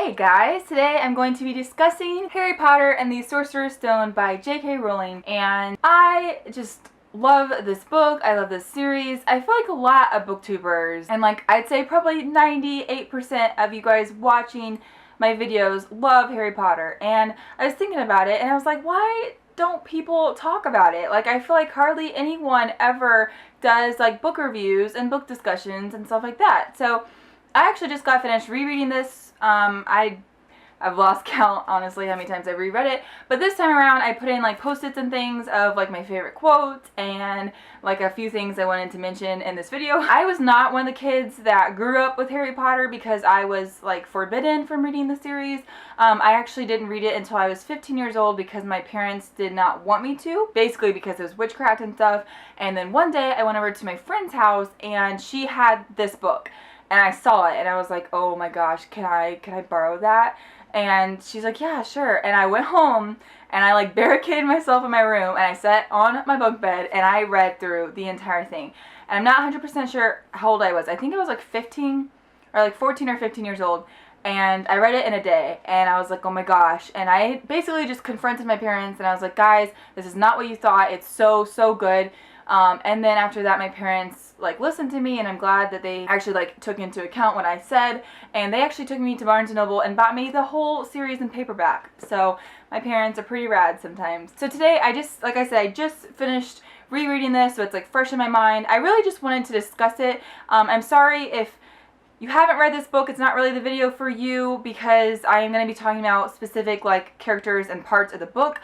Hey guys, today I'm going to be discussing Harry Potter and the Sorcerer's Stone by J.K. Rowling, and I just love this book. I love this series. I feel like a lot of booktubers, and I'd say probably 98% of you guys watching my videos love Harry Potter, and I was thinking about it and I was like, why don't people talk about it? I feel like hardly anyone ever does book reviews and book discussions and stuff like that. So I actually just got finished rereading this. I've lost count, honestly, how many times I've reread it. But this time around, I put in Post-its and things of my favorite quotes and a few things I wanted to mention in this video. I was not one of the kids that grew up with Harry Potter because I was forbidden from reading the series. I actually didn't read it until I was 15 years old because my parents did not want me to, basically because it was witchcraft and stuff. And then one day I went over to my friend's house and she had this book. And I saw it and I was like, oh my gosh, can I borrow that? And she's like, yeah, sure. And I went home and I barricaded myself in my room and I sat on my bunk bed and I read through the entire thing. And I'm not 100% sure how old I was. I think I was 15 or 14 or 15 years old. And I read it in a day and I was like, oh my gosh. And I basically just confronted my parents and I was like, guys, this is not what you thought. It's so good. And then after that, my parents listened to me, and I'm glad that they actually took into account what I said, and they actually took me to Barnes & Noble and bought me the whole series in paperback. So my parents are pretty rad sometimes. So today I just, like I said, I just finished rereading this, so it's fresh in my mind. I really just wanted to discuss it. I'm sorry if you haven't read this book. It's not really the video for you because I am going to be talking about specific characters and parts of the book.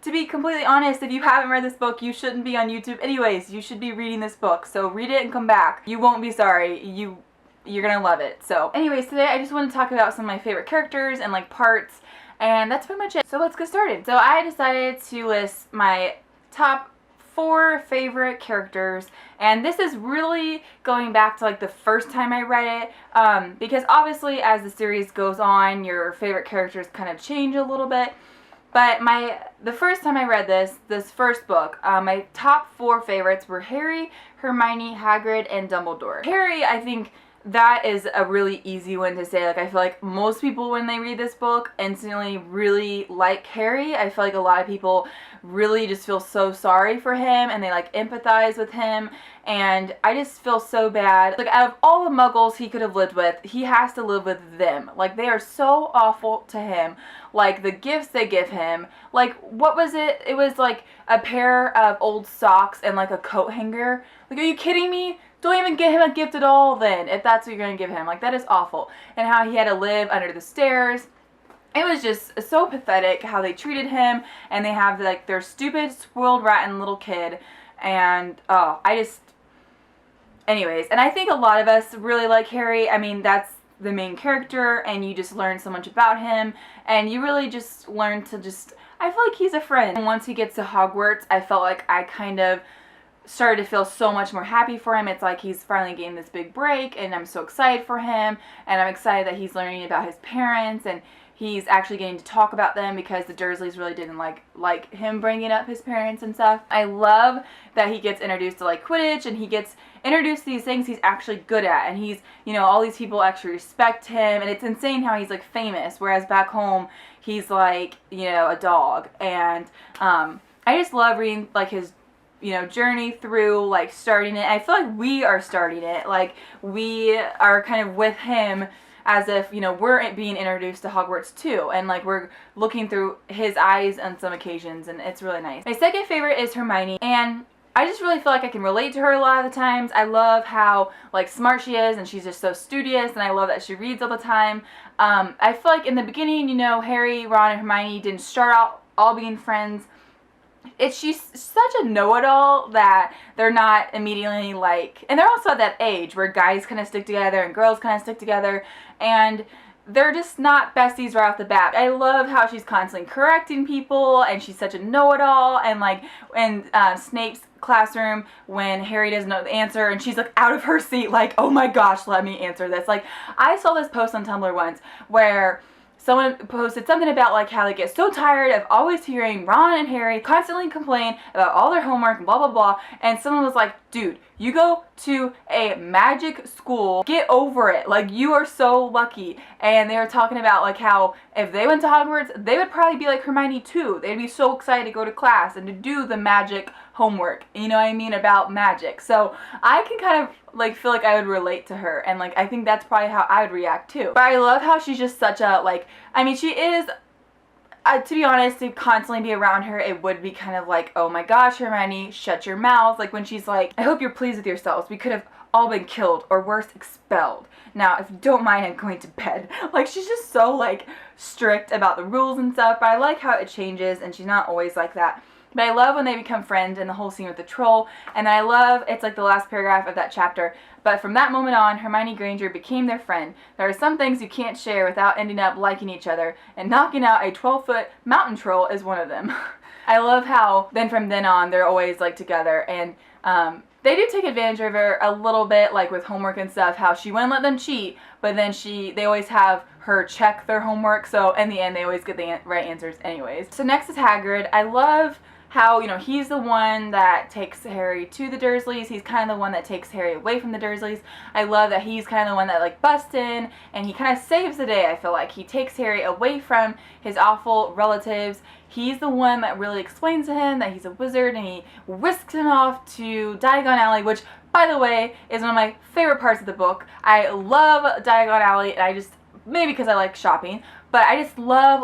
To be completely honest, if you haven't read this book, you shouldn't be on YouTube anyways. You should be reading this book. So read it and come back. You won't be sorry. You're gonna love it. So anyways, today I just want to talk about some of my favorite characters and parts, and that's pretty much it. So let's get started. So I decided to list my top 4 favorite characters, and this is really going back to the first time I read it, because obviously as the series goes on, your favorite characters kind of change a little bit. But the first time I read this first book, my top 4 favorites were Harry, Hermione, Hagrid, and Dumbledore. Harry, I think that is a really easy one to say. I feel like most people when they read this book instantly really like Harry. I feel like a lot of people really just feel so sorry for him and they empathize with him, and I just feel so bad. Out of all the muggles he could have lived with, he has to live with them. They are so awful to him. The gifts they give him, what was it? It was a pair of old socks and a coat hanger. Are you kidding me? Don't even get him a gift at all then, if that's what you're going to give him. That is awful. And how he had to live under the stairs. It was just so pathetic how they treated him, and they have their stupid, spoiled, rotten little kid, and anyways, and I think a lot of us really like Harry. I mean, that's the main character, and you just learn so much about him, and you really just learn to I feel like he's a friend. And once he gets to Hogwarts, I felt like I kind of started to feel so much more happy for him. It's he's finally getting this big break, and I'm so excited for him, and I'm excited that he's learning about his parents, and he's actually getting to talk about them because the Dursleys really didn't like him bringing up his parents and stuff. I love that he gets introduced to Quidditch, and he gets introduced to these things he's actually good at, and he's, all these people actually respect him, and it's insane how he's famous, whereas back home he's a dog. And I just love reading his journey through starting it. I feel like we are starting it. We are kind of with him as if, we're being introduced to Hogwarts too, and we're looking through his eyes on some occasions, and it's really nice. My second favorite is Hermione, and I just really feel like I can relate to her a lot of the times. I love how smart she is, and she's just so studious, and I love that she reads all the time. I feel like in the beginning, Harry, Ron, and Hermione didn't start out all being friends. She's such a know-it-all that they're not immediately and they're also at that age where guys kind of stick together and girls kind of stick together, and they're just not besties right off the bat. I love how she's constantly correcting people, and she's such a know-it-all, and in Snape's classroom when Harry doesn't know the answer and she's out of her seat oh my gosh, let me answer this. I saw this post on Tumblr once where someone posted something about how they get so tired of always hearing Ron and Harry constantly complain about all their homework and blah blah blah, and someone was dude, you go to a magic school, get over it. Like, you are so lucky. And they were talking about like how if they went to Hogwarts, they would probably be like Hermione too. They'd be so excited to go to class and to do the magic homework, you know what I mean, about magic. So I can kind of like feel like I would relate to her, and like I think that's probably how I would react too. But I love how she's just such a, like, I mean, she is, to be honest, to constantly be around her, it would be kind of like, oh my gosh, Hermione, shut your mouth. Like when she's like, I hope you're pleased with yourselves. We could have all been killed, or worse, expelled. Now, if you don't mind, I'm going to bed. Like, she's just so like strict about the rules and stuff, but I like how it changes, and she's not always like that. But I love when they become friends and the whole scene with the troll. And then I love, it's like the last paragraph of that chapter. But from that moment on, Hermione Granger became their friend. There are some things you can't share without ending up liking each other. And knocking out a 12-foot mountain troll is one of them. I love how then from then on, they're always like together. And they do take advantage of her a little bit, like with homework and stuff, how she wouldn't let them cheat. But then they always have her check their homework. So in the end, they always get the right answers anyways. So next is Hagrid. I love how, you know, he's the one that takes Harry to the Dursleys. He's kind of the one that takes Harry away from the Dursleys. I love that he's kind of the one that like busts in and he kind of saves the day. I feel like he takes Harry away from his awful relatives. He's the one that really explains to him that he's a wizard, and he whisks him off to Diagon Alley, which, by the way, is one of my favorite parts of the book. I love Diagon Alley, and I just, maybe because I like shopping, but I just love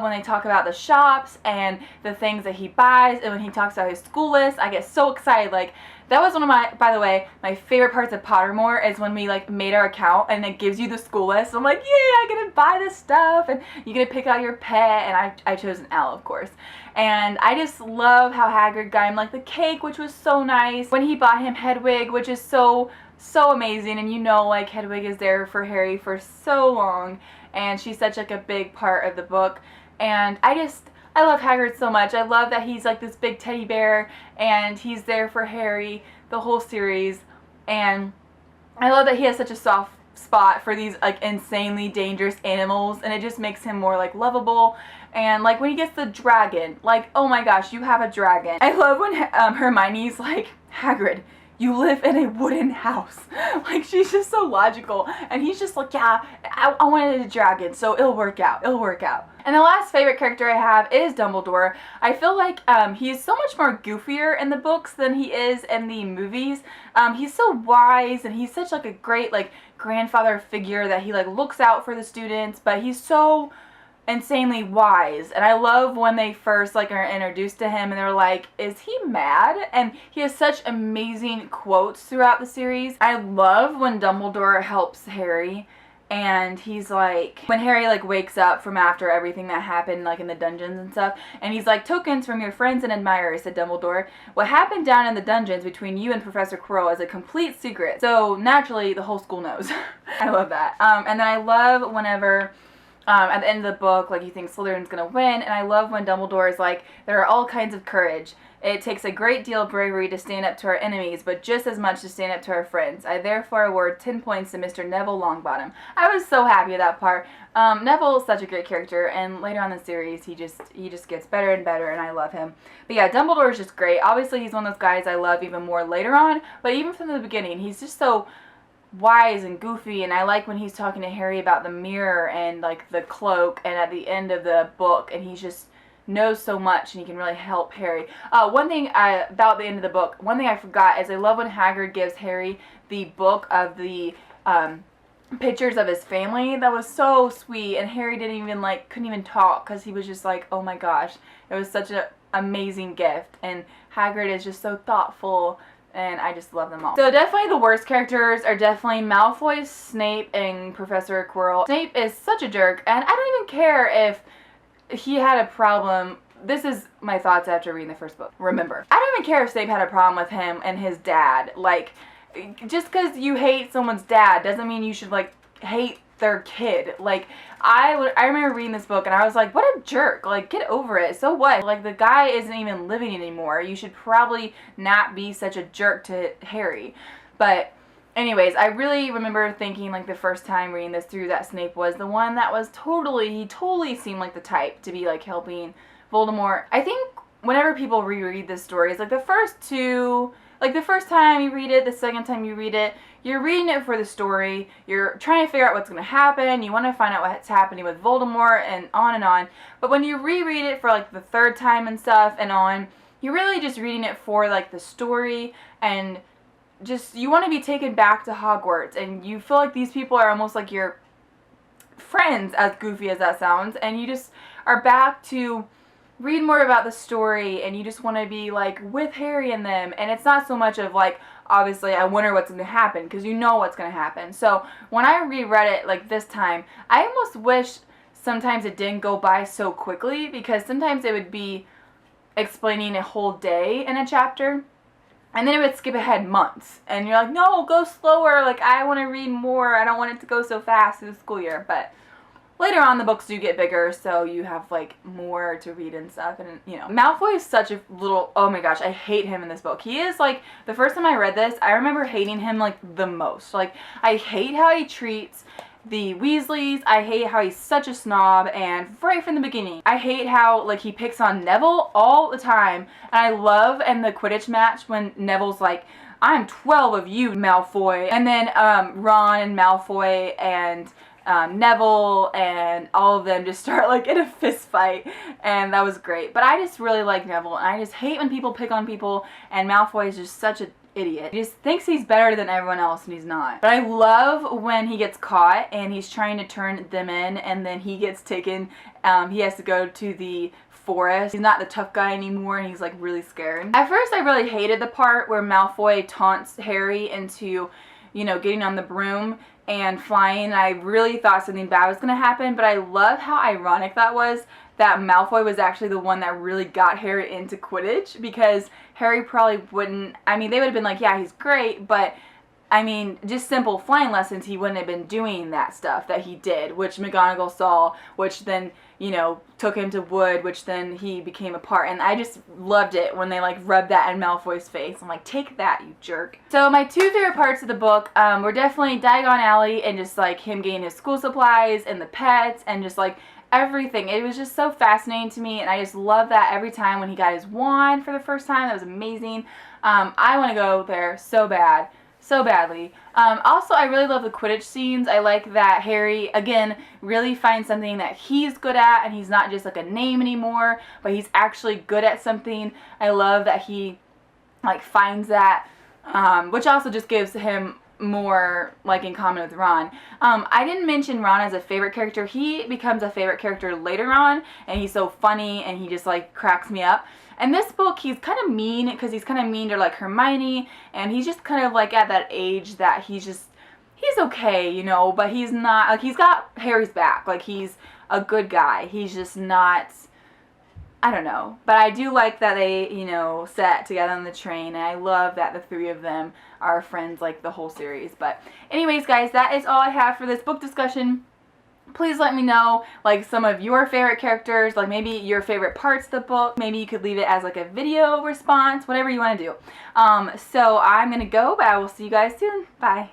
when they talk about the shops and the things that he buys, and when he talks about his school list, I get so excited. Like, that was one of my, by the way, my favorite parts of Pottermore is when we like made our account and it gives you the school list. I'm like, yeah, I get to buy this stuff, and you get to pick out your pet, and I chose an owl, of course. And I just love how Hagrid got him like the cake, which was so nice. When he bought him Hedwig, which is so amazing, and you know, like, Hedwig is there for Harry for so long, and she's such like a big part of the book. And I love Hagrid so much. I love that he's like this big teddy bear, and he's there for Harry the whole series. And I love that he has such a soft spot for these like insanely dangerous animals, and it just makes him more like lovable. And like when he gets the dragon, like, oh my gosh, you have a dragon. I love when Hermione's like, Hagrid, you live in a wooden house. Like, she's just so logical. And he's just like, yeah, I wanted a dragon, so it'll work out. It'll work out. And the last favorite character I have is Dumbledore. I feel like he's so much more goofier in the books than he is in the movies. He's so wise, and he's such like a great like grandfather figure that he like looks out for the students, but he's so insanely wise. And I love when they first like are introduced to him and they're like, is he mad? And he has such amazing quotes throughout the series. I love when Dumbledore helps Harry, and he's like, when Harry like wakes up from after everything that happened like in the dungeons and stuff, and he's like, tokens from your friends and admirers, said Dumbledore. What happened down in the dungeons between you and Professor Quirrell is a complete secret, so naturally the whole school knows. I love that. And then I love whenever at the end of the book, like, you think Slytherin's gonna win, and I love when Dumbledore is like, there are all kinds of courage. It takes a great deal of bravery to stand up to our enemies, but just as much to stand up to our friends. I therefore award 10 points to Mr. Neville Longbottom. I was so happy with that part. Neville is such a great character, and later on in the series, he just gets better and better, and I love him. But yeah, Dumbledore is just great. Obviously, he's one of those guys I love even more later on, but even from the beginning, he's just so wise and goofy. And I like when he's talking to Harry about the mirror and like the cloak, and at the end of the book, and he just knows so much, and he can really help Harry. One thing about the end of the book, one thing I forgot is I love when Hagrid gives Harry the book of the pictures of his family. That was so sweet, and Harry couldn't even talk, because he was just like, oh my gosh, it was such an amazing gift. And Hagrid is just so thoughtful, and I just love them all. So definitely the worst characters are definitely Malfoy, Snape, and Professor Quirrell. Snape is such a jerk, and I don't even care if he had a problem. This is my thoughts after reading the first book. Remember, I don't even care if Snape had a problem with him and his dad. Like, just because you hate someone's dad doesn't mean you should like hate their kid. Like, I remember reading this book and I was like, what a jerk. Like, get over it. So what? Like, the guy isn't even living anymore. You should probably not be such a jerk to Harry. But anyways, I really remember thinking, like, the first time reading this through, that Snape was the one that was he totally seemed like the type to be like helping Voldemort. I think whenever people reread this story, it's like the first two like the first time you read it, the second time you read it, you're reading it for the story, you're trying to figure out what's going to happen, you want to find out what's happening with Voldemort and on and on. But when you reread it for like the third time and stuff and on, you're really just reading it for like the story, and just you want to be taken back to Hogwarts, and you feel like these people are almost like your friends, as goofy as that sounds, and you just are back to read more about the story, and you just want to be like with Harry and them. And it's not so much of like, obviously I wonder what's going to happen, because you know what's going to happen. So when I reread it like this time, I almost wish sometimes it didn't go by so quickly, because sometimes it would be explaining a whole day in a chapter, and then it would skip ahead months, and you're like, no, go slower, like I want to read more, I don't want it to go so fast through the school year. But later on the books do get bigger, so you have like more to read and stuff. And you know, Malfoy is such a little, oh my gosh, I hate him in this book. He is like, the first time I read this, I remember hating him like the most. Like, I hate how he treats the Weasleys, I hate how he's such a snob, and right from the beginning. I hate how like he picks on Neville all the time, and I love in the Quidditch match when Neville's like, I'm 12 of you, Malfoy, and then Ron and Malfoy and Neville and all of them just start like in a fist fight, and that was great. But I just really like Neville, and I just hate when people pick on people, and Malfoy is just such an idiot. He just thinks he's better than everyone else, and he's not. But I love when he gets caught and he's trying to turn them in, and then he gets taken, he has to go to the forest. He's not the tough guy anymore, and he's like really scared. At first I really hated the part where Malfoy taunts Harry into, you know, getting on the broom and flying. I really thought something bad was going to happen, but I love how ironic that was, that Malfoy was actually the one that really got Harry into Quidditch, because Harry probably wouldn't, I mean, they would have been like, yeah, he's great, but I mean, just simple flying lessons, he wouldn't have been doing that stuff that he did, which McGonagall saw, which then, you know, took him to Wood, which then he became a part. And I just loved it when they like rubbed that in Malfoy's face. I'm like, take that, you jerk. So my two favorite parts of the book were definitely Diagon Alley, and just like him getting his school supplies and the pets and just like everything. It was just so fascinating to me, and I just love that every time when he got his wand for the first time. That was amazing. I want to go there so bad. So badly. Also, I really love the Quidditch scenes. I like that Harry, again, really finds something that he's good at, and he's not just like a name anymore, but he's actually good at something. I love that he like finds that, which also just gives him more like in common with Ron. I didn't mention Ron as a favorite character. He becomes a favorite character later on, and he's so funny, and he just like cracks me up. In this book, he's kind of mean, because he's kind of mean to like Hermione, and he's just kind of like at that age that he's okay, you know, but he's not, like, he's got Harry's back, like he's a good guy. He's just not, I don't know. But I do like that they, you know, sat together on the train, and I love that the three of them are friends like the whole series. But anyways, guys, that is all I have for this book discussion. Please let me know, like, some of your favorite characters, like maybe your favorite parts of the book. Maybe you could leave it as like a video response, whatever you want to do. So I'm going to go, but I will see you guys soon. Bye.